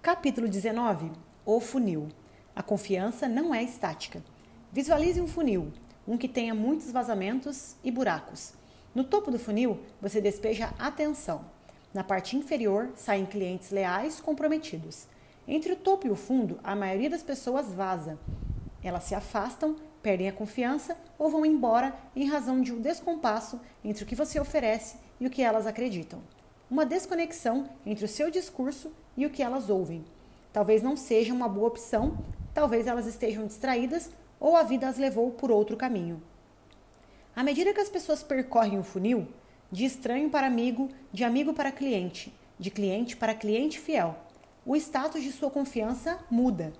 Capítulo 19. O funil. A confiança não é estática. Visualize um funil, um que tenha muitos vazamentos e buracos. No topo do funil, você despeja atenção. Na parte inferior, saem clientes leais comprometidos. Entre o topo e o fundo, a maioria das pessoas vaza. Elas se afastam, perdem a confiança ou vão embora em razão de um descompasso entre o que você oferece e o que elas acreditam. Uma desconexão entre o seu discurso e o que elas ouvem. Talvez não seja uma boa opção, talvez elas estejam distraídas ou a vida as levou por outro caminho. À medida que as pessoas percorrem o funil, de estranho para amigo, de amigo para cliente, de cliente para cliente fiel, o status de sua confiança muda.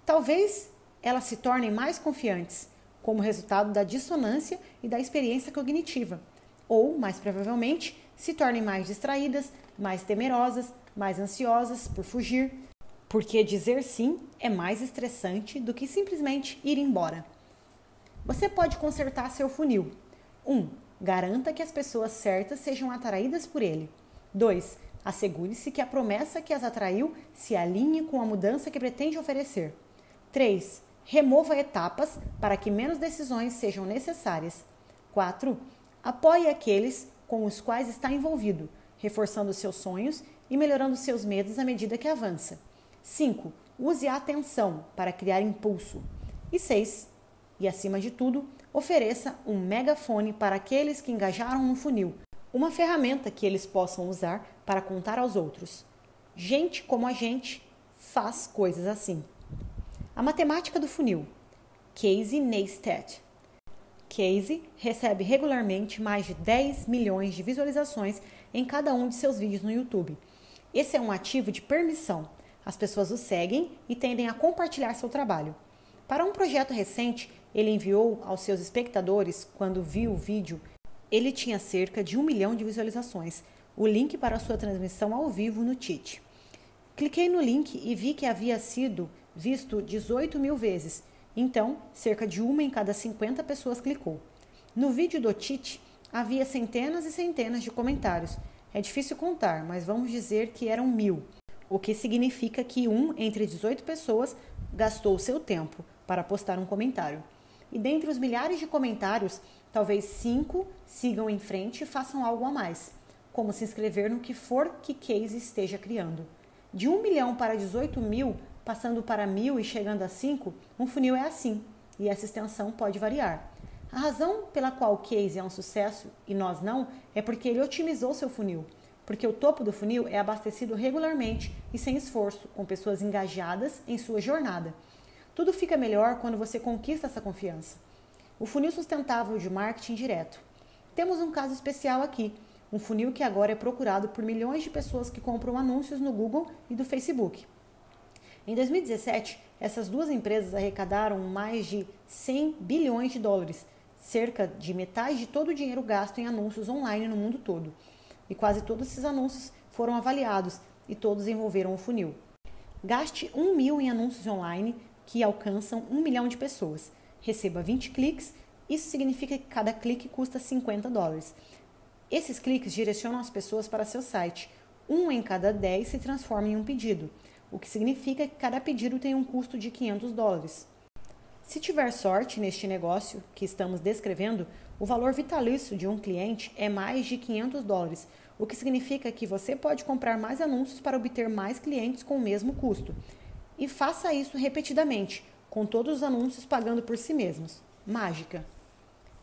Talvez elas se tornem mais confiantes, como resultado da dissonância e da experiência cognitiva, ou, mais provavelmente, se tornem mais distraídas, mais temerosas, mais ansiosas por fugir, porque dizer sim é mais estressante do que simplesmente ir embora. Você pode consertar seu funil. 1. Garanta que as pessoas certas sejam atraídas por ele. 2. Assegure-se que a promessa que as atraiu se alinhe com a mudança que pretende oferecer. 3. Remova etapas para que menos decisões sejam necessárias. 4. Apoie aqueles com os quais está envolvido, reforçando seus sonhos e melhorando seus medos à medida que avança. 5. Use a atenção para criar impulso. E 6. E acima de tudo, ofereça um megafone para aqueles que engajaram no funil, uma ferramenta que eles possam usar para contar aos outros. Gente como a gente faz coisas assim. A matemática do funil. Casey Neistat. Casey recebe regularmente mais de 10 milhões de visualizações em cada um de seus vídeos no YouTube. Esse é um ativo de permissão. As pessoas o seguem e tendem a compartilhar seu trabalho. Para um projeto recente, ele enviou aos seus espectadores, quando viu o vídeo, ele tinha cerca de 1 milhão de visualizações, o link para sua transmissão ao vivo no Tite. Cliquei no link e vi que havia sido visto 18 mil vezes. Então, cerca de 1 em cada 50 pessoas clicou. No vídeo do Tite, havia centenas e centenas de comentários. É difícil contar, mas vamos dizer que eram 1000, o que significa que 1 entre 18 pessoas gastou seu tempo para postar um comentário. E dentre os milhares de comentários, talvez 5 sigam em frente e façam algo a mais, como se inscrever no que for que Casey esteja criando. De 1 milhão para 18 mil, passando para 1000 e chegando a 5, um funil é assim, e essa extensão pode variar. A razão pela qual Casey é um sucesso e nós não, é porque ele otimizou seu funil, porque o topo do funil é abastecido regularmente e sem esforço, com pessoas engajadas em sua jornada. Tudo fica melhor quando você conquista essa confiança. O funil sustentável de marketing direto. Temos um caso especial aqui, um funil que agora é procurado por milhões de pessoas que compram anúncios no Google e do Facebook. Em 2017, essas duas empresas arrecadaram mais de 100 bilhões de dólares, cerca de metade de todo o dinheiro gasto em anúncios online no mundo todo. E quase todos esses anúncios foram avaliados e todos envolveram o funil. Gaste 1 mil em anúncios online que alcançam 1 milhão de pessoas. Receba 20 cliques, isso significa que cada clique custa 50 dólares. Esses cliques direcionam as pessoas para seu site. 1 em cada 10 se transforma em um pedido, o que significa que cada pedido tem um custo de 500 dólares. Se tiver sorte neste negócio que estamos descrevendo, o valor vitalício de um cliente é mais de 500 dólares, o que significa que você pode comprar mais anúncios para obter mais clientes com o mesmo custo. E faça isso repetidamente, com todos os anúncios pagando por si mesmos. Mágica!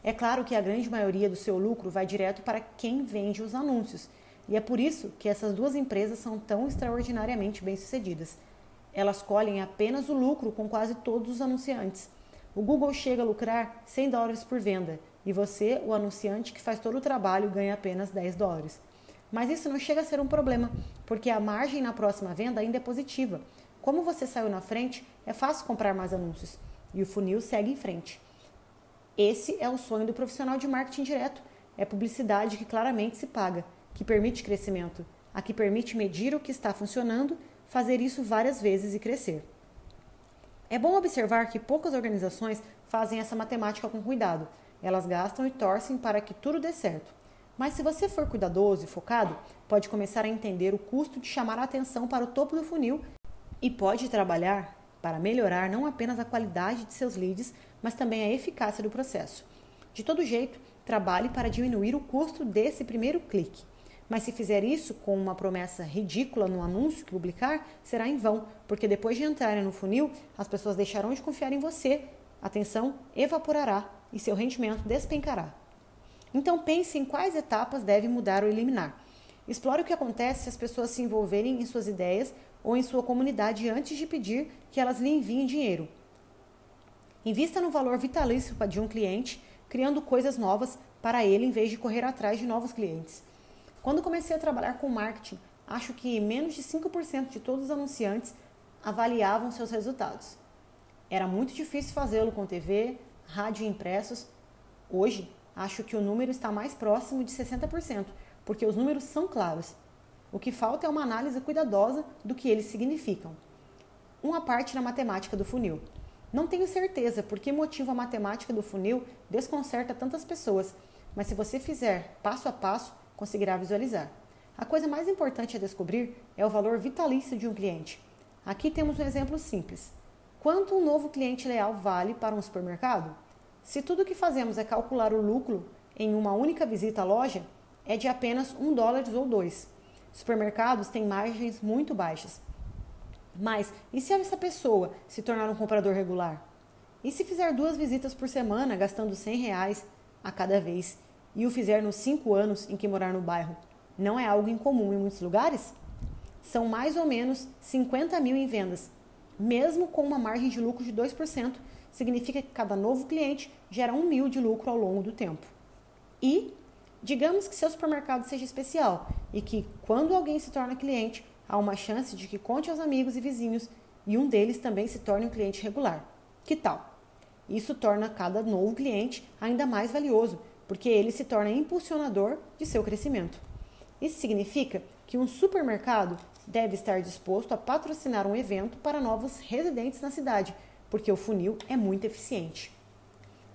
É claro que a grande maioria do seu lucro vai direto para quem vende os anúncios, e é por isso que essas duas empresas são tão extraordinariamente bem-sucedidas. Elas colhem apenas o lucro com quase todos os anunciantes. O Google chega a lucrar 100 dólares por venda, e você, o anunciante que faz todo o trabalho, ganha apenas 10 dólares. Mas isso não chega a ser um problema, porque a margem na próxima venda ainda é positiva. Como você saiu na frente, é fácil comprar mais anúncios, e o funil segue em frente. Esse é o sonho do profissional de marketing direto. É publicidade que claramente se paga, que permite crescimento, a que permite medir o que está funcionando, fazer isso várias vezes e crescer. É bom observar que poucas organizações fazem essa matemática com cuidado. Elas gastam e torcem para que tudo dê certo. Mas se você for cuidadoso e focado, pode começar a entender o custo de chamar a atenção para o topo do funil e pode trabalhar para melhorar não apenas a qualidade de seus leads, mas também a eficácia do processo. De todo jeito, trabalhe para diminuir o custo desse primeiro clique. Mas se fizer isso com uma promessa ridícula no anúncio que publicar, será em vão, porque depois de entrarem no funil, as pessoas deixarão de confiar em você, a atenção evaporará e seu rendimento despencará. Então pense em quais etapas deve mudar ou eliminar. Explore o que acontece se as pessoas se envolverem em suas ideias ou em sua comunidade antes de pedir que elas lhe enviem dinheiro. Invista no valor vitalício de um cliente, criando coisas novas para ele em vez de correr atrás de novos clientes. Quando comecei a trabalhar com marketing, acho que menos de 5% de todos os anunciantes avaliavam seus resultados. Era muito difícil fazê-lo com TV, rádio e impressos. Hoje, acho que o número está mais próximo de 60%, porque os números são claros. O que falta é uma análise cuidadosa do que eles significam. Uma parte na matemática do funil. Não tenho certeza por que motivo a matemática do funil desconcerta tantas pessoas, mas se você fizer passo a passo, conseguirá visualizar. A coisa mais importante a descobrir é o valor vitalício de um cliente. Aqui temos um exemplo simples. Quanto um novo cliente leal vale para um supermercado? Se tudo o que fazemos é calcular o lucro em uma única visita à loja, é de apenas $1 ou 2. Supermercados têm margens muito baixas. Mas e se essa pessoa se tornar um comprador regular? E se fizer 2 visitas por semana, gastando R$100 a cada vez, e o fizer nos 5 anos em que morar no bairro? Não é algo incomum em muitos lugares? São mais ou menos 50 mil em vendas. Mesmo com uma margem de lucro de 2%, significa que cada novo cliente gera 1 mil de lucro ao longo do tempo. E digamos que seu supermercado seja especial e que, quando alguém se torna cliente, há uma chance de que conte aos amigos e vizinhos e um deles também se torne um cliente regular. Que tal? Isso torna cada novo cliente ainda mais valioso, porque ele se torna impulsionador de seu crescimento. Isso significa que um supermercado deve estar disposto a patrocinar um evento para novos residentes na cidade, porque o funil é muito eficiente.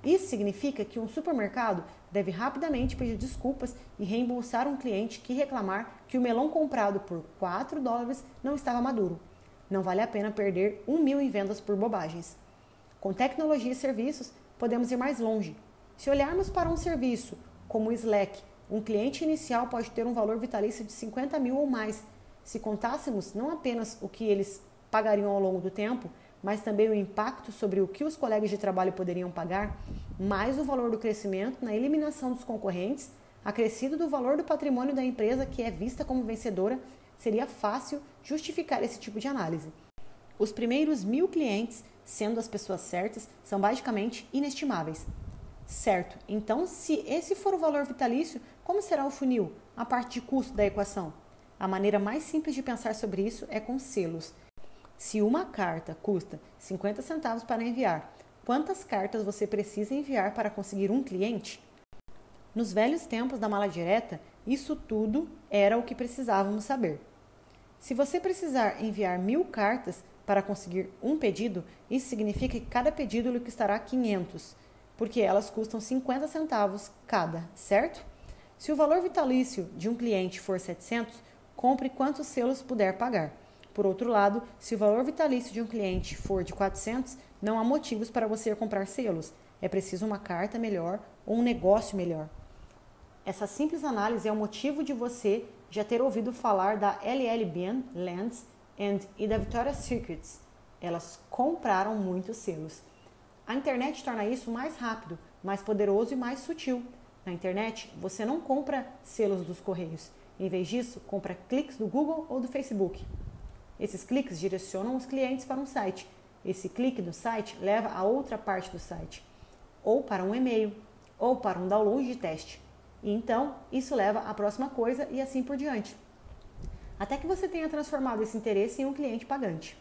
Isso significa que um supermercado deve rapidamente pedir desculpas e reembolsar um cliente que reclamar que o melão comprado por $4 não estava maduro. Não vale a pena perder 1 mil em vendas por bobagens. Com tecnologia e serviços, podemos ir mais longe. Se olharmos para um serviço como o Slack, um cliente inicial pode ter um valor vitalício de 50 mil ou mais. Se contássemos não apenas o que eles pagariam ao longo do tempo, mas também o impacto sobre o que os colegas de trabalho poderiam pagar, mais o valor do crescimento na eliminação dos concorrentes, acrescido do valor do patrimônio da empresa que é vista como vencedora, seria fácil justificar esse tipo de análise. Os primeiros 1.000 clientes, sendo as pessoas certas, são basicamente inestimáveis. Certo, então se esse for o valor vitalício, como será o funil, a parte de custo da equação? A maneira mais simples de pensar sobre isso é com selos. Se uma carta custa 50 centavos para enviar, quantas cartas você precisa enviar para conseguir um cliente? Nos velhos tempos da mala direta, isso tudo era o que precisávamos saber. Se você precisar enviar 1.000 cartas para conseguir um pedido, isso significa que cada pedido lhe custará 500, porque elas custam 50 centavos cada, certo? Se o valor vitalício de um cliente for 700, compre quantos selos puder pagar. Por outro lado, se o valor vitalício de um cliente for de 400, não há motivos para você comprar selos. É preciso uma carta melhor ou um negócio melhor. Essa simples análise é o motivo de você já ter ouvido falar da L.L. Bean, Lands e da Victoria's Secrets. Elas compraram muitos selos. A internet torna isso mais rápido, mais poderoso e mais sutil. Na internet, você não compra selos dos correios. Em vez disso, compra cliques do Google ou do Facebook. Esses cliques direcionam os clientes para um site. Esse clique do site leva a outra parte do site, ou para um e-mail, ou para um download de teste. E então, isso leva à próxima coisa e assim por diante. Até que você tenha transformado esse interesse em um cliente pagante.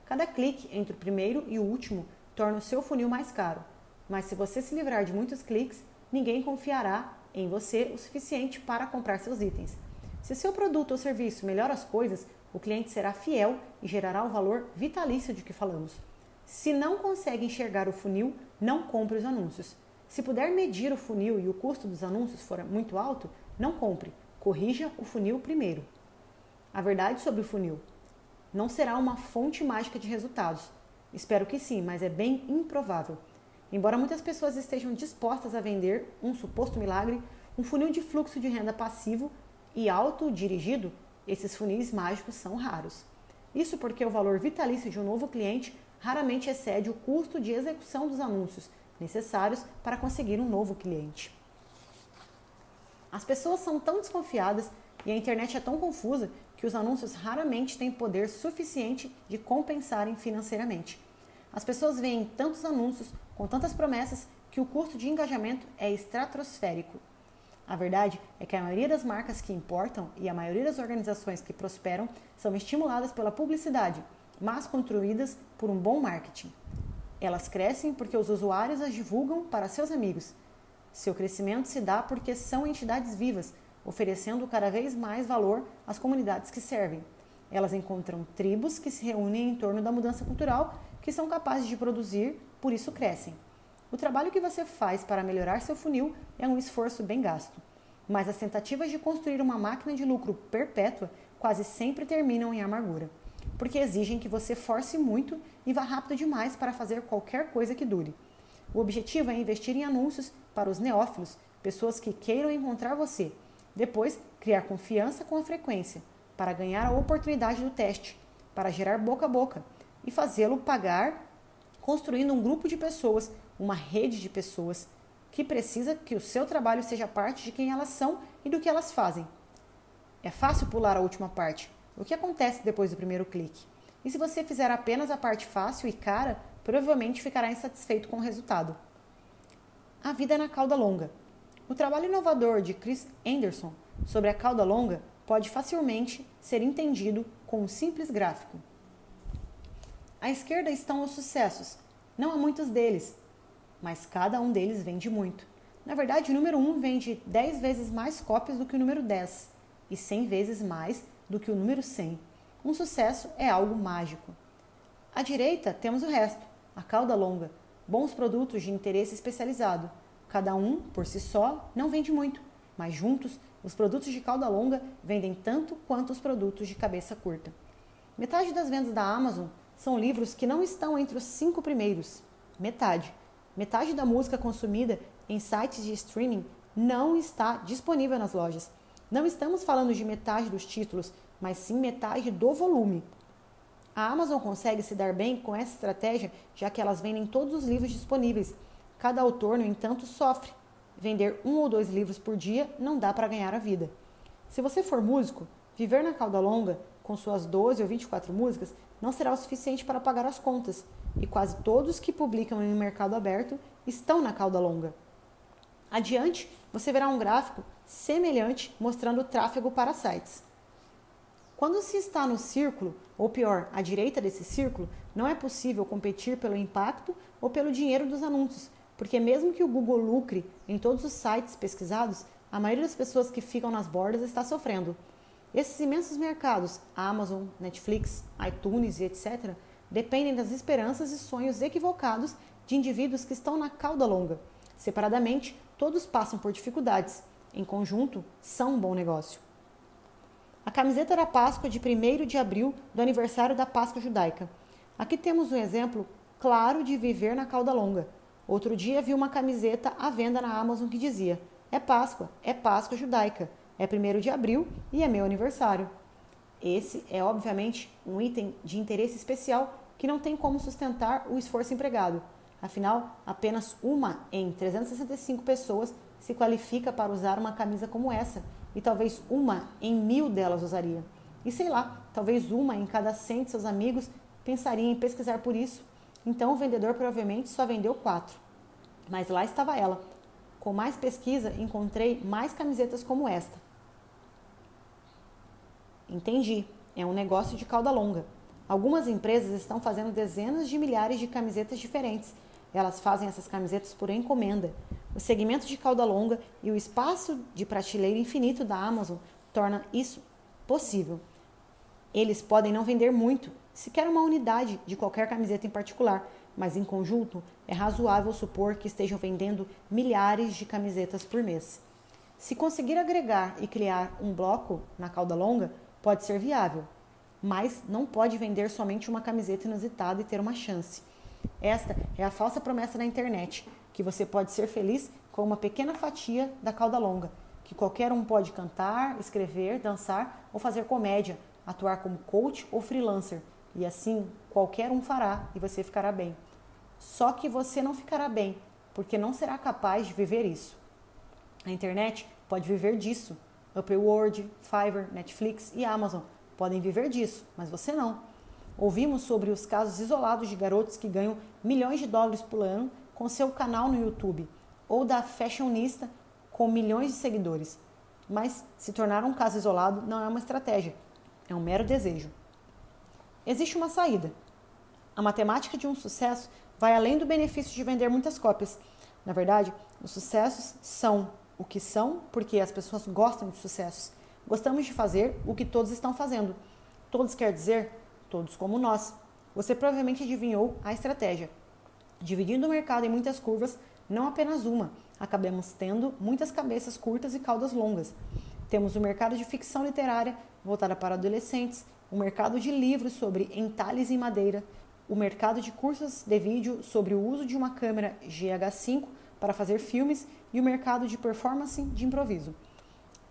Cada clique entre o primeiro e o último torna o seu funil mais caro. Mas se você se livrar de muitos cliques, ninguém confiará em você o suficiente para comprar seus itens. Se seu produto ou serviço melhora as coisas, o cliente será fiel e gerará o valor vitalício de que falamos. Se não consegue enxergar o funil, não compre os anúncios. Se puder medir o funil e o custo dos anúncios for muito alto, não compre. Corrija o funil primeiro. A verdade sobre o funil. não será uma fonte mágica de resultados. Espero que sim, mas é bem improvável. Embora muitas pessoas estejam dispostas a vender um suposto milagre, um funil de fluxo de renda passivo e autodirigido, esses funis mágicos são raros. Isso porque o valor vitalício de um novo cliente raramente excede o custo de execução dos anúncios necessários para conseguir um novo cliente. As pessoas são tão desconfiadas e a internet é tão confusa que os anúncios raramente têm poder suficiente de compensarem financeiramente. As pessoas veem tantos anúncios com tantas promessas que o custo de engajamento é estratosférico. A verdade é que a maioria das marcas que importam e a maioria das organizações que prosperam são estimuladas pela publicidade, mas construídas por um bom marketing. Elas crescem porque os usuários as divulgam para seus amigos. Seu crescimento se dá porque são entidades vivas, oferecendo cada vez mais valor às comunidades que servem. Elas encontram tribos que se reúnem em torno da mudança cultural, que são capazes de produzir, por isso crescem. O trabalho que você faz para melhorar seu funil é um esforço bem gasto, mas as tentativas de construir uma máquina de lucro perpétua quase sempre terminam em amargura, porque exigem que você force muito e vá rápido demais para fazer qualquer coisa que dure. O objetivo é investir em anúncios para os neófilos, pessoas que queiram encontrar você. Depois, criar confiança com a frequência, para ganhar a oportunidade do teste, para gerar boca a boca e fazê-lo pagar, construindo um grupo de pessoas, uma rede de pessoas, que precisa que o seu trabalho seja parte de quem elas são e do que elas fazem. É fácil pular a última parte. O que acontece depois do primeiro clique? E se você fizer apenas a parte fácil e cara, provavelmente ficará insatisfeito com o resultado. A vida na cauda longa. O trabalho inovador de Chris Anderson sobre a cauda longa pode facilmente ser entendido com um simples gráfico. À esquerda estão os sucessos. Não há muitos deles, mas cada um deles vende muito. Na verdade, o número 1 vende 10 vezes mais cópias do que o número 10 e 100 vezes mais do que o número 100. Um sucesso é algo mágico. À direita, temos o resto, a cauda longa, bons produtos de interesse especializado. Cada um, por si só, não vende muito, mas juntos, os produtos de cauda longa vendem tanto quanto os produtos de cabeça curta. Metade das vendas da Amazon são livros que não estão entre os 5 primeiros. Metade. Metade da música consumida em sites de streaming não está disponível nas lojas. Não estamos falando de metade dos títulos, mas sim metade do volume. A Amazon consegue se dar bem com essa estratégia, já que elas vendem todos os livros disponíveis. Cada autor, no entanto, sofre. Vender 1 ou 2 livros por dia não dá para ganhar a vida. Se você for músico, viver na cauda longa, com suas 12 ou 24 músicas, não será o suficiente para pagar as contas. E quase todos que publicam em um mercado aberto estão na cauda longa. Adiante, você verá um gráfico semelhante mostrando o tráfego para sites. Quando se está no círculo, ou pior, à direita desse círculo, não é possível competir pelo impacto ou pelo dinheiro dos anúncios, porque mesmo que o Google lucre em todos os sites pesquisados, a maioria das pessoas que ficam nas bordas está sofrendo. Esses imensos mercados, Amazon, Netflix, iTunes e etc., dependem das esperanças e sonhos equivocados de indivíduos que estão na cauda longa. Separadamente, todos passam por dificuldades. Em conjunto, são um bom negócio. A camiseta da Páscoa de 1º de abril do aniversário da Páscoa judaica. Aqui temos um exemplo claro de viver na cauda longa. Outro dia vi uma camiseta à venda na Amazon que dizia: é Páscoa judaica, é 1º de abril e é meu aniversário. Esse é, obviamente, um item de interesse especial que não tem como sustentar o esforço empregado. Afinal, apenas uma em 365 pessoas se qualifica para usar uma camisa como essa, e talvez uma em 1000 delas usaria. E sei lá, talvez uma em cada 100 de seus amigos pensaria em pesquisar por isso. Então o vendedor provavelmente só vendeu 4. Mas lá estava ela. Com mais pesquisa, encontrei mais camisetas como esta. Entendi, é um negócio de cauda longa. Algumas empresas estão fazendo dezenas de milhares de camisetas diferentes. Elas fazem essas camisetas por encomenda. O segmento de cauda longa e o espaço de prateleira infinito da Amazon torna isso possível. Eles podem não vender muito, sequer uma unidade de qualquer camiseta em particular, mas em conjunto é razoável supor que estejam vendendo milhares de camisetas por mês. Se conseguir agregar e criar um bloco na cauda longa, pode ser viável. mas não pode vender somente uma camiseta inusitada e ter uma chance. Esta é a falsa promessa da internet, que você pode ser feliz com uma pequena fatia da cauda longa, que qualquer um pode cantar, escrever, dançar ou fazer comédia, atuar como coach ou freelancer, e assim qualquer um fará e você ficará bem. Só que você não ficará bem, porque não será capaz de viver isso. A internet pode viver disso. Upwork, Fiverr, Netflix e Amazon podem viver disso, mas você não. Ouvimos sobre os casos isolados de garotos que ganham milhões de dólares por ano com seu canal no YouTube, ou da fashionista com milhões de seguidores. Mas se tornar um caso isolado não é uma estratégia, é um mero desejo. Existe uma saída. A matemática de um sucesso vai além do benefício de vender muitas cópias. Na verdade, os sucessos são o que são porque as pessoas gostam de sucessos. Gostamos de fazer o que todos estão fazendo. Todos quer dizer todos como nós. Você provavelmente adivinhou a estratégia. Dividindo o mercado em muitas curvas, não apenas uma, acabamos tendo muitas cabeças curtas e caudas longas. Temos o mercado de ficção literária, voltada para adolescentes, o mercado de livros sobre entalhes em madeira, o mercado de cursos de vídeo sobre o uso de uma câmera GH5 para fazer filmes e o mercado de performance de improviso.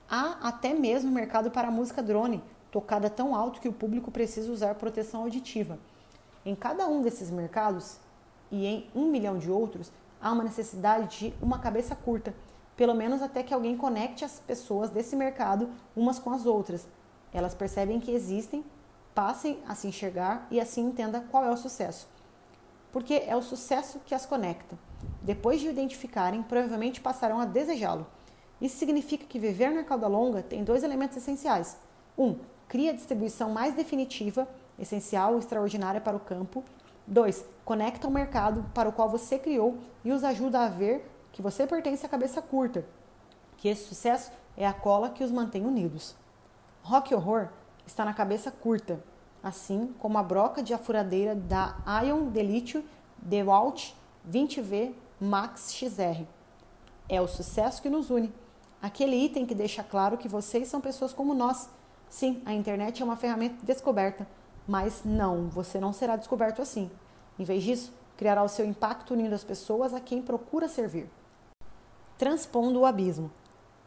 Há até mesmo mercado para a música drone, tocada tão alto que o público precisa usar proteção auditiva. Em cada um desses mercados, e em 1 milhão de outros, há uma necessidade de uma cabeça curta, pelo menos até que alguém conecte as pessoas desse mercado umas com as outras. Elas percebem que existem, passem a se enxergar e assim entendam qual é o sucesso. Porque é o sucesso que as conecta. Depois de o identificarem, provavelmente passarão a desejá-lo. Isso significa que viver na cauda longa tem 2 elementos essenciais. 1. Cria a distribuição mais definitiva, essencial e extraordinária para o campo. 2. Conecta o mercado para o qual você criou e os ajuda a ver que você pertence à cabeça curta, que esse sucesso é a cola que os mantém unidos. Rock Horror está na cabeça curta, assim como a broca de furadeira da Ion Delitio DeWalt 20V Max XR. É o sucesso que nos une. Aquele item que deixa claro que vocês são pessoas como nós. Sim, a internet é uma ferramenta de descoberta, mas não, você não será descoberto assim. Em vez disso, criará o seu impacto unindo as pessoas a quem procura servir. Transpondo o abismo.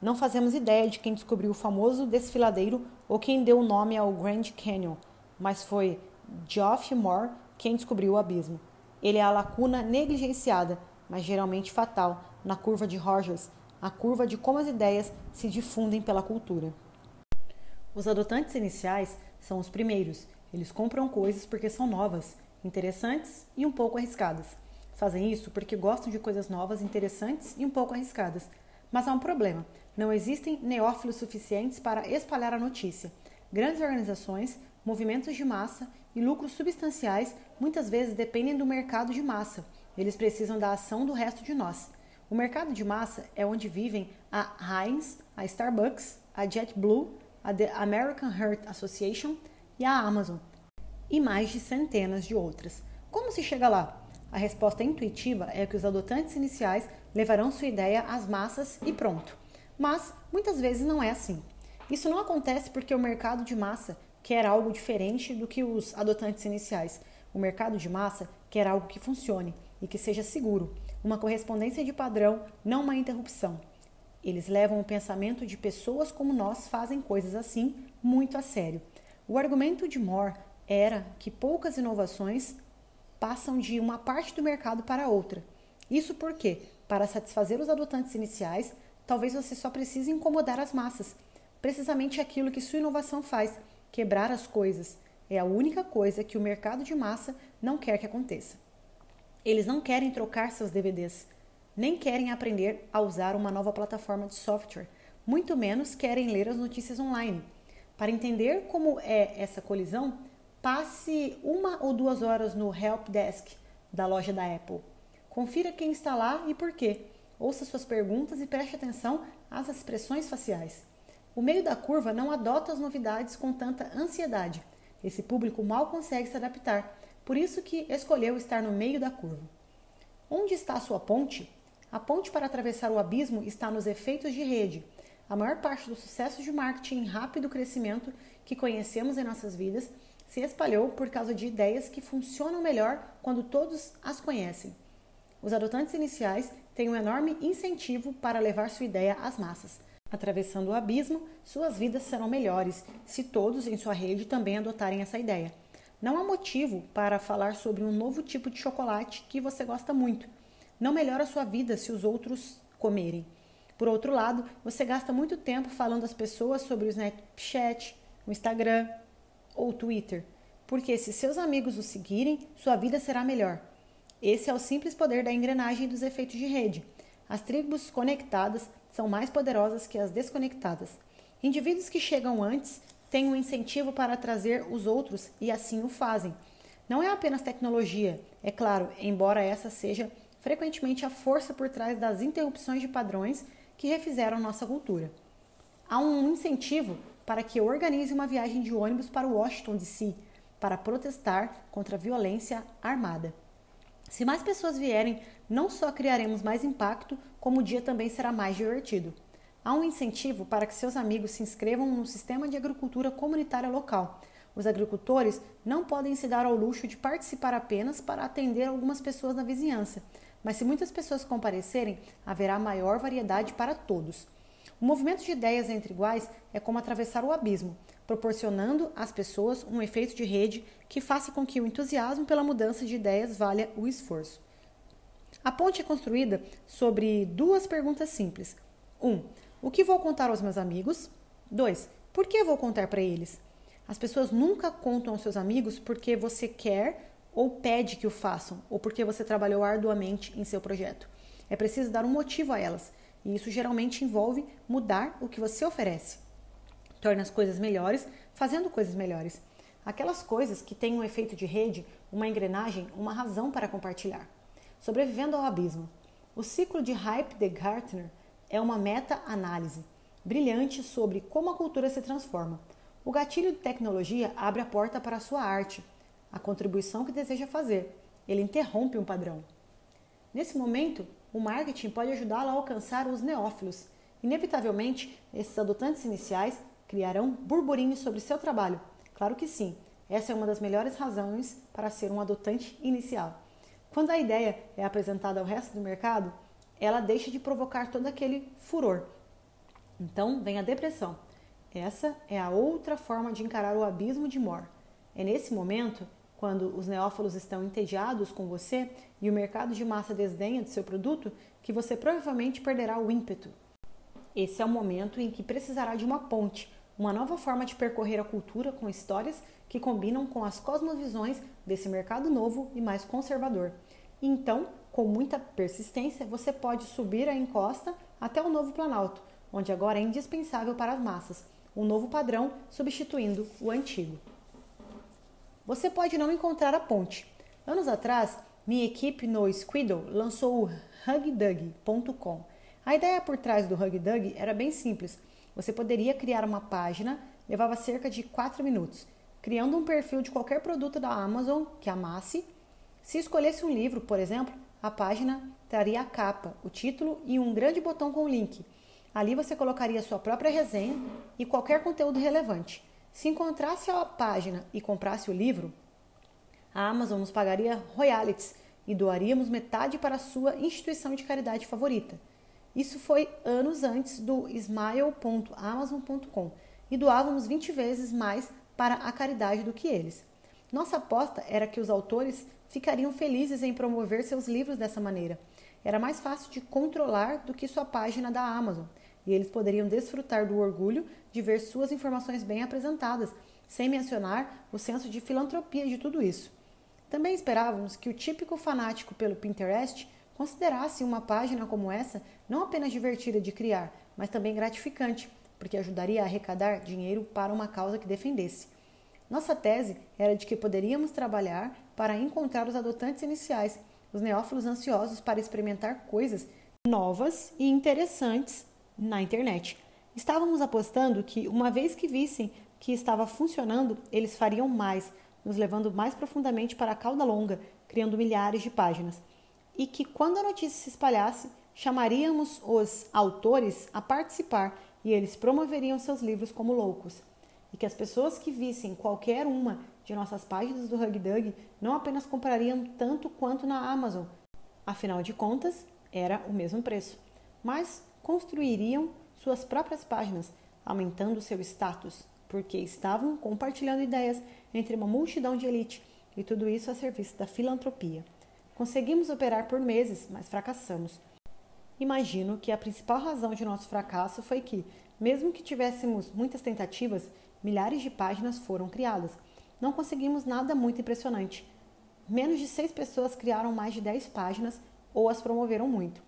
Não fazemos ideia de quem descobriu o famoso desfiladeiro ou quem deu o nome ao Grand Canyon, mas foi Geoff Moore quem descobriu o abismo. Ele é a lacuna negligenciada, mas geralmente fatal, na curva de Rogers, a curva de como as ideias se difundem pela cultura. Os adotantes iniciais são os primeiros. Eles compram coisas porque são novas, interessantes e um pouco arriscadas. Fazem isso porque gostam de coisas novas, interessantes e um pouco arriscadas. Mas há um problema. Não existem neófilos suficientes para espalhar a notícia. Grandes organizações, movimentos de massa e lucros substanciais muitas vezes dependem do mercado de massa. Eles precisam da ação do resto de nós. O mercado de massa é onde vivem a Heinz, a Starbucks, a JetBlue, a The American Heart Association e a Amazon, e mais de centenas de outras. Como se chega lá? A resposta intuitiva é que os adotantes iniciais levarão sua ideia às massas e pronto. Mas muitas vezes não é assim. Isso não acontece porque o mercado de massa quer algo diferente do que os adotantes iniciais. O mercado de massa quer algo que funcione e que seja seguro, uma correspondência de padrão, não uma interrupção. Eles levam o pensamento de pessoas como nós fazem coisas assim muito a sério. O argumento de Moore era que poucas inovações passam de uma parte do mercado para outra. Isso porque, para satisfazer os adotantes iniciais, talvez você só precise incomodar as massas. Precisamente aquilo que sua inovação faz, quebrar as coisas. É a única coisa que o mercado de massa não quer que aconteça. Eles não querem trocar seus DVDs, nem querem aprender a usar uma nova plataforma de software, muito menos querem ler as notícias online. Para entender como é essa colisão, passe 1 ou 2 horas no Help Desk da loja da Apple. Confira quem está lá e por quê. Ouça suas perguntas e preste atenção às expressões faciais. O meio da curva não adota as novidades com tanta ansiedade. Esse público mal consegue se adaptar, por isso que escolheu estar no meio da curva. Onde está a sua ponte? A ponte para atravessar o abismo está nos efeitos de rede. A maior parte do sucesso de marketing em rápido crescimento que conhecemos em nossas vidas se espalhou por causa de ideias que funcionam melhor quando todos as conhecem. Os adotantes iniciais têm um enorme incentivo para levar sua ideia às massas. Atravessando o abismo, suas vidas serão melhores se todos em sua rede também adotarem essa ideia. Não há motivo para falar sobre um novo tipo de chocolate que você gosta muito. Não melhora a sua vida se os outros comerem. Por outro lado, você gasta muito tempo falando às pessoas sobre o Snapchat, o Instagram ou o Twitter, porque se seus amigos o seguirem, sua vida será melhor. Esse é o simples poder da engrenagem dos efeitos de rede. As tribos conectadas são mais poderosas que as desconectadas. Indivíduos que chegam antes têm um incentivo para trazer os outros e assim o fazem. Não é apenas tecnologia, é claro, embora essa seja frequentemente a força por trás das interrupções de padrões que refizeram nossa cultura. Há um incentivo para que eu organize uma viagem de ônibus para Washington, D.C., para protestar contra a violência armada. Se mais pessoas vierem, não só criaremos mais impacto, como o dia também será mais divertido. Há um incentivo para que seus amigos se inscrevam no sistema de agricultura comunitária local. Os agricultores não podem se dar ao luxo de participar apenas para atender algumas pessoas na vizinhança, mas se muitas pessoas comparecerem, haverá maior variedade para todos. O movimento de ideias entre iguais é como atravessar o abismo, proporcionando às pessoas um efeito de rede que faça com que o entusiasmo pela mudança de ideias valha o esforço. A ponte é construída sobre duas perguntas simples. 1. O que vou contar aos meus amigos? 2. Por que vou contar para eles? As pessoas nunca contam aos seus amigos porque você quer ou pede que o façam, ou porque você trabalhou arduamente em seu projeto. É preciso dar um motivo a elas, e isso geralmente envolve mudar o que você oferece. Torna as coisas melhores, fazendo coisas melhores. Aquelas coisas que têm um efeito de rede, uma engrenagem, uma razão para compartilhar. Sobrevivendo ao abismo. O ciclo de hype de Gartner é uma meta-análise brilhante sobre como a cultura se transforma. O gatilho de tecnologia abre a porta para a sua arte, a contribuição que deseja fazer. Ele interrompe um padrão. Nesse momento, o marketing pode ajudá-lo a alcançar os neófilos. Inevitavelmente, esses adotantes iniciais criarão burburinhos sobre seu trabalho. Claro que sim, essa é uma das melhores razões para ser um adotante inicial. Quando a ideia é apresentada ao resto do mercado, ela deixa de provocar todo aquele furor. Então vem a depressão. Essa é a outra forma de encarar o abismo de Moore. É nesse momento, quando os neófilos estão entediados com você e o mercado de massa desdenha de seu produto, que você provavelmente perderá o ímpeto. Esse é o momento em que precisará de uma ponte, uma nova forma de percorrer a cultura com histórias que combinam com as cosmovisões desse mercado novo e mais conservador. Então, com muita persistência, você pode subir a encosta até o novo Planalto, onde agora é indispensável para as massas, um novo padrão substituindo o antigo. Você pode não encontrar a ponte. Anos atrás, minha equipe no Squidle lançou o hugdug.com. A ideia por trás do Hugdug era bem simples. Você poderia criar uma página, levava cerca de 4 minutos, criando um perfil de qualquer produto da Amazon que amasse. Se escolhesse um livro, por exemplo, a página traria a capa, o título e um grande botão com o link. Ali você colocaria sua própria resenha e qualquer conteúdo relevante. Se encontrasse a página e comprasse o livro, a Amazon nos pagaria royalties e doaríamos metade para a sua instituição de caridade favorita. Isso foi anos antes do smile.amazon.com e doávamos 20 vezes mais para a caridade do que eles. Nossa aposta era que os autores ficariam felizes em promover seus livros dessa maneira. Era mais fácil de controlar do que sua página da Amazon, e eles poderiam desfrutar do orgulho de ver suas informações bem apresentadas, sem mencionar o senso de filantropia de tudo isso. Também esperávamos que o típico fanático pelo Pinterest considerasse uma página como essa não apenas divertida de criar, mas também gratificante, porque ajudaria a arrecadar dinheiro para uma causa que defendesse. Nossa tese era de que poderíamos trabalhar para encontrar os adotantes iniciais, os neófilos ansiosos para experimentar coisas novas e interessantes na internet. Estávamos apostando que, uma vez que vissem que estava funcionando, eles fariam mais, nos levando mais profundamente para a cauda longa, criando milhares de páginas. E que, quando a notícia se espalhasse, chamaríamos os autores a participar e eles promoveriam seus livros como loucos. E que as pessoas que vissem qualquer uma de nossas páginas do HugDug não apenas comprariam tanto quanto na Amazon, afinal de contas, era o mesmo preço, mas construiriam suas próprias páginas, aumentando seu status, porque estavam compartilhando ideias entre uma multidão de elite, e tudo isso a serviço da filantropia. Conseguimos operar por meses, mas fracassamos. Imagino que a principal razão de nosso fracasso foi que, mesmo que tivéssemos muitas tentativas, milhares de páginas foram criadas. Não conseguimos nada muito impressionante. Menos de 6 pessoas criaram mais de 10 páginas ou as promoveram muito.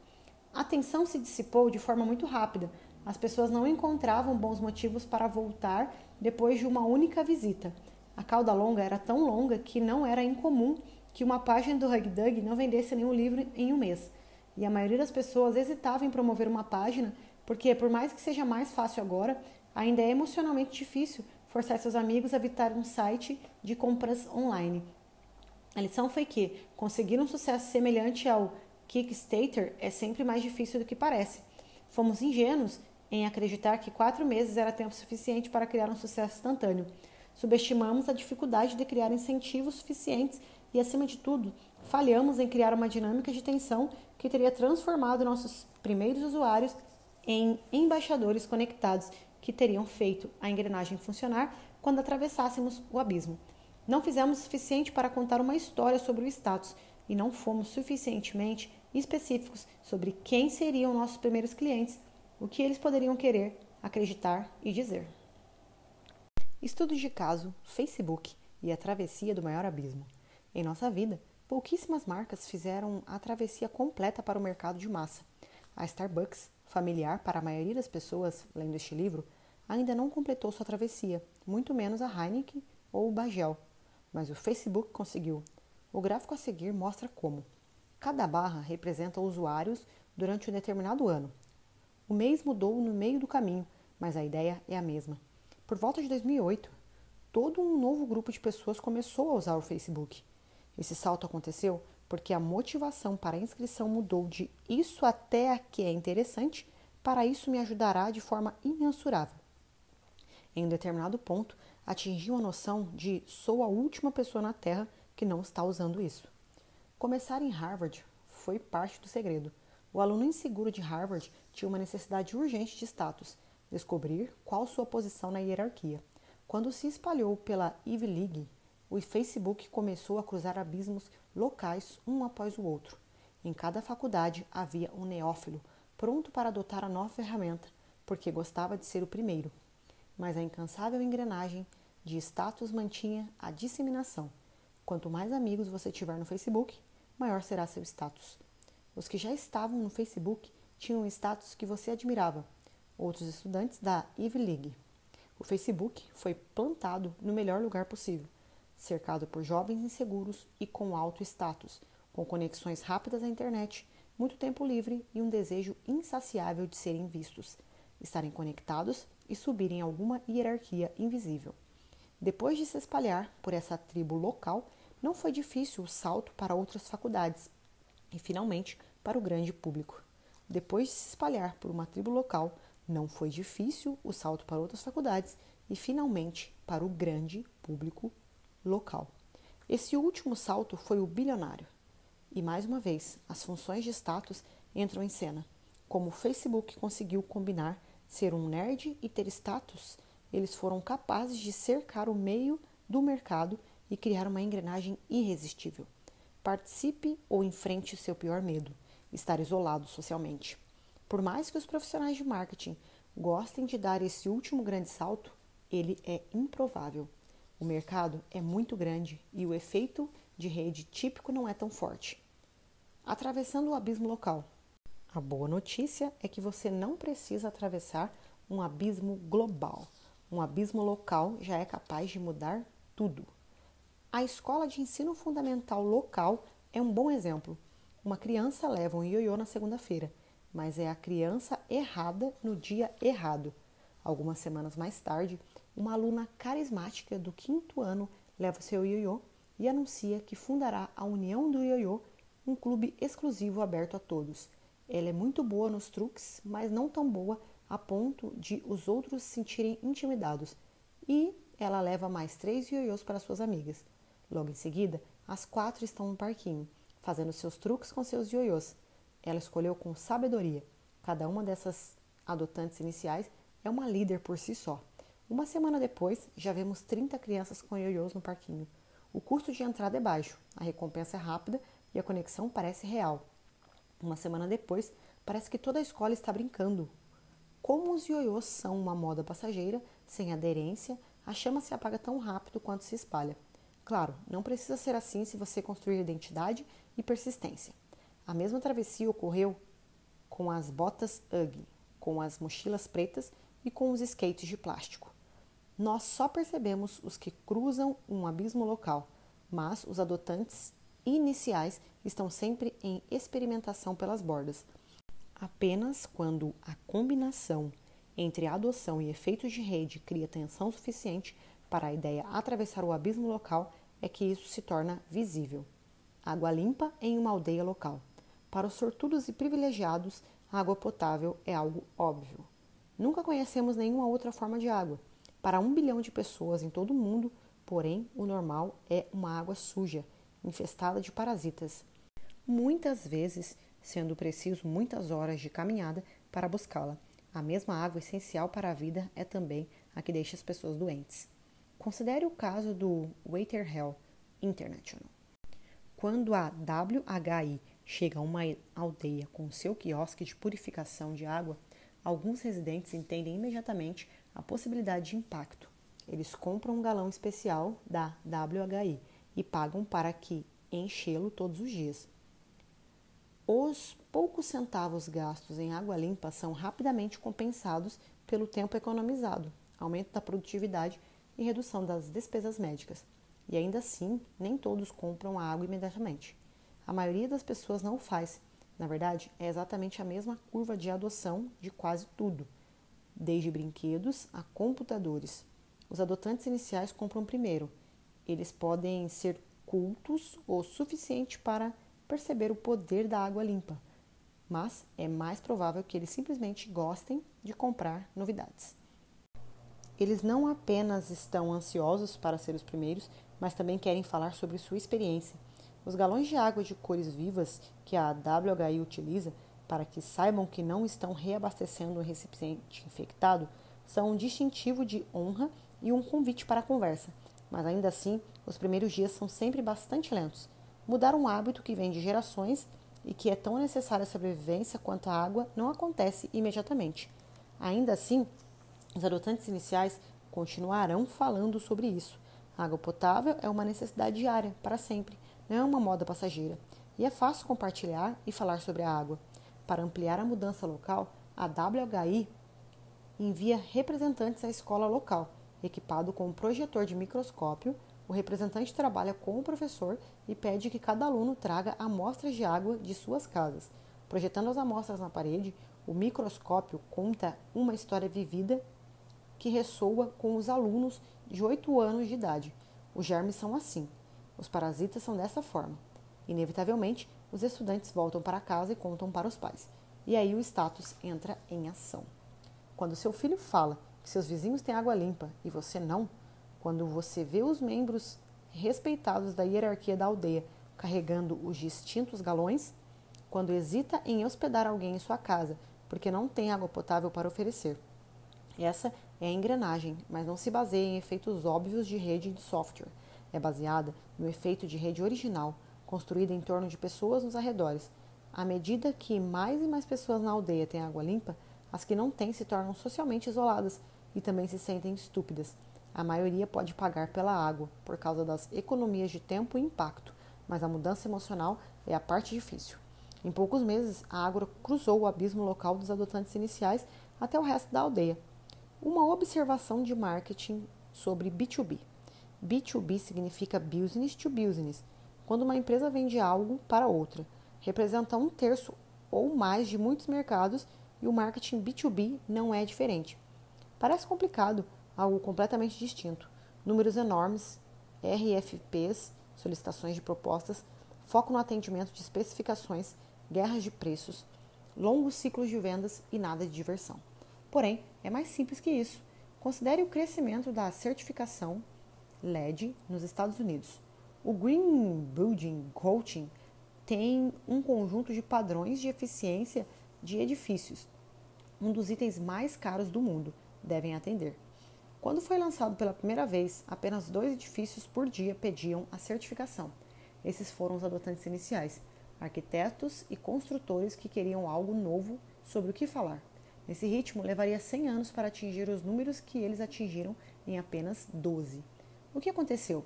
A atenção se dissipou de forma muito rápida. As pessoas não encontravam bons motivos para voltar depois de uma única visita. A cauda longa era tão longa que não era incomum que uma página do HugDug não vendesse nenhum livro em um mês. E a maioria das pessoas hesitava em promover uma página porque, por mais que seja mais fácil agora, ainda é emocionalmente difícil forçar seus amigos a visitar um site de compras online. A lição foi que conseguir um sucesso semelhante ao Kickstarter é sempre mais difícil do que parece. Fomos ingênuos em acreditar que 4 meses era tempo suficiente para criar um sucesso instantâneo. Subestimamos a dificuldade de criar incentivos suficientes e, acima de tudo, falhamos em criar uma dinâmica de tensão que teria transformado nossos primeiros usuários em embaixadores conectados que teriam feito a engrenagem funcionar quando atravessássemos o abismo. Não fizemos o suficiente para contar uma história sobre o status e não fomos suficientemente específicos sobre quem seriam nossos primeiros clientes, o que eles poderiam querer, acreditar e dizer. Estudos de caso, Facebook e a travessia do maior abismo. Em nossa vida, pouquíssimas marcas fizeram a travessia completa para o mercado de massa. A Starbucks, familiar para a maioria das pessoas lendo este livro, ainda não completou sua travessia, muito menos a Heineken ou o Bagel. Mas o Facebook conseguiu. O gráfico a seguir mostra como. Cada barra representa usuários durante um determinado ano. O mês mudou no meio do caminho, mas a ideia é a mesma. Por volta de 2008, todo um novo grupo de pessoas começou a usar o Facebook. Esse salto aconteceu porque a motivação para a inscrição mudou de "isso até aqui é interessante" para "isso me ajudará de forma imensurável". Em um determinado ponto, atingiu a noção de "sou a última pessoa na Terra que não está usando isso". Começar em Harvard foi parte do segredo. O aluno inseguro de Harvard tinha uma necessidade urgente de status, descobrir qual sua posição na hierarquia. Quando se espalhou pela Ivy League, o Facebook começou a cruzar abismos locais um após o outro. Em cada faculdade havia um neófilo pronto para adotar a nova ferramenta, porque gostava de ser o primeiro. Mas a incansável engrenagem de status mantinha a disseminação. Quanto mais amigos você tiver no Facebook, maior será seu status. Os que já estavam no Facebook tinham um status que você admirava, outros estudantes da Ivy League. O Facebook foi plantado no melhor lugar possível, cercado por jovens inseguros e com alto status, com conexões rápidas à internet, muito tempo livre e um desejo insaciável de serem vistos, estarem conectados e subirem alguma hierarquia invisível. Depois de se espalhar por essa tribo local, não foi difícil o salto para outras faculdades e, finalmente, para o grande público. Depois de se espalhar por uma tribo local, não foi difícil o salto para outras faculdades e, finalmente, para o grande público local. Esse último salto foi o bilionário. E, mais uma vez, as funções de status entram em cena. Como o Facebook conseguiu combinar ser um nerd e ter status, eles foram capazes de cercar o meio do mercado e criar uma engrenagem irresistível. Participe ou enfrente o seu pior medo, estar isolado socialmente. Por mais que os profissionais de marketing gostem de dar esse último grande salto, ele é improvável. O mercado é muito grande e o efeito de rede típico não é tão forte. Atravessando o abismo local. A boa notícia é que você não precisa atravessar um abismo global. Um abismo local já é capaz de mudar tudo. A escola de ensino fundamental local é um bom exemplo. Uma criança leva um ioiô na segunda-feira, mas é a criança errada no dia errado. Algumas semanas mais tarde, uma aluna carismática do 5º ano leva seu ioiô e anuncia que fundará a União do Ioiô, um clube exclusivo aberto a todos. Ela é muito boa nos truques, mas não tão boa a ponto de os outros se sentirem intimidados. E ela leva mais 3 ioiôs para suas amigas. Logo em seguida, as 4 estão no parquinho, fazendo seus truques com seus ioiôs. Ela escolheu com sabedoria. Cada uma dessas adotantes iniciais é uma líder por si só. Uma semana depois, já vemos 30 crianças com ioiôs no parquinho. O custo de entrada é baixo, a recompensa é rápida e a conexão parece real. Uma semana depois, parece que toda a escola está brincando. Como os ioiôs são uma moda passageira, sem aderência, a chama se apaga tão rápido quanto se espalha. Claro, não precisa ser assim se você construir identidade e persistência. A mesma travessia ocorreu com as botas Ugg, com as mochilas pretas e com os skates de plástico. Nós só percebemos os que cruzam um abismo local, mas os adotantes iniciais estão sempre em experimentação pelas bordas. Apenas quando a combinação entre adoção e efeitos de rede cria tensão suficiente para a ideia atravessar o abismo local é que isso se torna visível. Água limpa em uma aldeia local. Para os sortudos e privilegiados, a água potável é algo óbvio. Nunca conhecemos nenhuma outra forma de água. Para 1 bilhão de pessoas em todo o mundo, porém, o normal é uma água suja, infestada de parasitas. Muitas vezes, sendo preciso muitas horas de caminhada para buscá-la. A mesma água essencial para a vida é também a que deixa as pessoas doentes. Considere o caso do Waterhell International. Quando a WHI chega a uma aldeia com seu quiosque de purificação de água, alguns residentes entendem imediatamente a possibilidade de impacto. Eles compram um galão especial da WHI e pagam para que enchê-lo todos os dias. Os poucos centavos gastos em água limpa são rapidamente compensados pelo tempo economizado, aumento da produtividade e redução das despesas médicas. E ainda assim, nem todos compram a água imediatamente. A maioria das pessoas não o faz. Na verdade, é exatamente a mesma curva de adoção de quase tudo, desde brinquedos a computadores. Os adotantes iniciais compram primeiro. Eles podem ser cultos o suficiente para perceber o poder da água limpa, mas é mais provável que eles simplesmente gostem de comprar novidades. Eles não apenas estão ansiosos para ser os primeiros, mas também querem falar sobre sua experiência. Os galões de água de cores vivas que a WHI utiliza para que saibam que não estão reabastecendo um recipiente infectado são um distintivo de honra e um convite para a conversa, mas ainda assim, os primeiros dias são sempre bastante lentos. Mudar um hábito que vem de gerações e que é tão necessário à sobrevivência quanto a água não acontece imediatamente. Ainda assim, os adotantes iniciais continuarão falando sobre isso. A água potável é uma necessidade diária, para sempre, não é uma moda passageira. E é fácil compartilhar e falar sobre a água. Para ampliar a mudança local, a WHI envia representantes à escola local, equipado com um projetor de microscópio. O representante trabalha com o professor e pede que cada aluno traga amostras de água de suas casas. Projetando as amostras na parede, o microscópio conta uma história vivida que ressoa com os alunos de 8 anos de idade. Os germes são assim, os parasitas são dessa forma. Inevitavelmente, os estudantes voltam para casa e contam para os pais. E aí o status entra em ação. Quando seu filho fala que seus vizinhos têm água limpa e você não, quando você vê os membros respeitados da hierarquia da aldeia carregando os distintos galões, quando hesita em hospedar alguém em sua casa porque não tem água potável para oferecer. Essa é a engrenagem, mas não se baseia em efeitos óbvios de rede de software. É baseada no efeito de rede original, construída em torno de pessoas nos arredores. À medida que mais e mais pessoas na aldeia têm água limpa, as que não têm se tornam socialmente isoladas e também se sentem estúpidas. A maioria pode pagar pela água, por causa das economias de tempo e impacto, mas a mudança emocional é a parte difícil. Em poucos meses, a água cruzou o abismo local dos adotantes iniciais até o resto da aldeia. Uma observação de marketing sobre B2B. B2B significa business to business. Quando uma empresa vende algo para outra, representa 1/3 ou mais de muitos mercados e o marketing B2B não é diferente. Parece complicado, algo completamente distinto. Números enormes, RFPs, solicitações de propostas, foco no atendimento de especificações, guerras de preços, longos ciclos de vendas e nada de diversão. Porém, é mais simples que isso. Considere o crescimento da certificação LED nos Estados Unidos. O Green Building Coaching tem um conjunto de padrões de eficiência de edifícios, um dos itens mais caros do mundo, devem atender. Quando foi lançado pela primeira vez, apenas 2 edifícios por dia pediam a certificação. Esses foram os adotantes iniciais, arquitetos e construtores que queriam algo novo sobre o que falar. Nesse ritmo, levaria 100 anos para atingir os números que eles atingiram em apenas 12. O que aconteceu?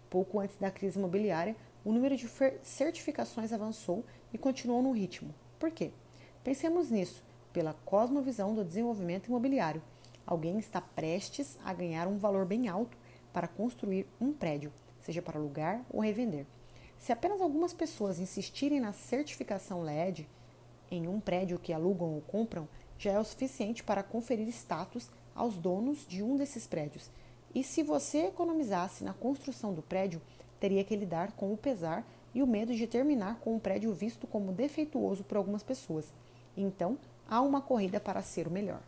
Pouco antes da crise imobiliária, o número de certificações avançou e continuou no ritmo. Por quê? Pensemos nisso, pela cosmovisão do desenvolvimento imobiliário. Alguém está prestes a ganhar um valor bem alto para construir um prédio, seja para alugar ou revender. Se apenas algumas pessoas insistirem na certificação LED em um prédio que alugam ou compram, já é o suficiente para conferir status aos donos de um desses prédios. E se você economizasse na construção do prédio, teria que lidar com o pesar e o medo de terminar com um prédio visto como defeituoso por algumas pessoas. Então, há uma corrida para ser o melhor.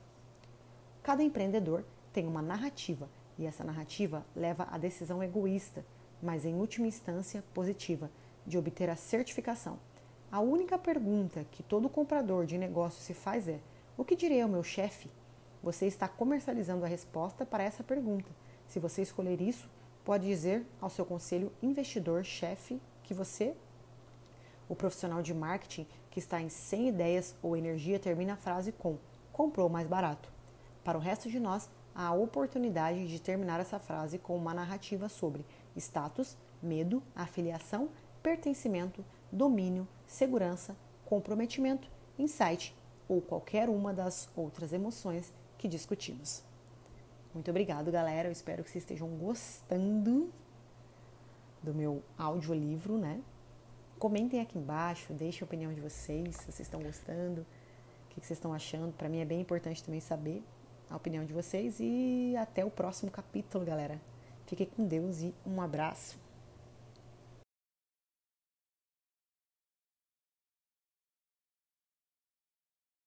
Cada empreendedor tem uma narrativa e essa narrativa leva à decisão egoísta, mas em última instância positiva, de obter a certificação. A única pergunta que todo comprador de negócio se faz é: o que direi ao meu chefe? Você está comercializando a resposta para essa pergunta. Se você escolher isso, pode dizer ao seu conselho investidor-chefe que você, o profissional de marketing que está em 100 ideias ou energia, termina a frase com: comprou mais barato. Para o resto de nós, há a oportunidade de terminar essa frase com uma narrativa sobre status, medo, afiliação, pertencimento, domínio, segurança, comprometimento, insight ou qualquer uma das outras emoções que discutimos. Muito obrigado, galera. Eu espero que vocês estejam gostando do meu audiolivro, né? Comentem aqui embaixo, deixem a opinião de vocês, se vocês estão gostando, o que vocês estão achando. Para mim é bem importante também saber a opinião de vocês. E até o próximo capítulo, galera. Fiquem com Deus e um abraço.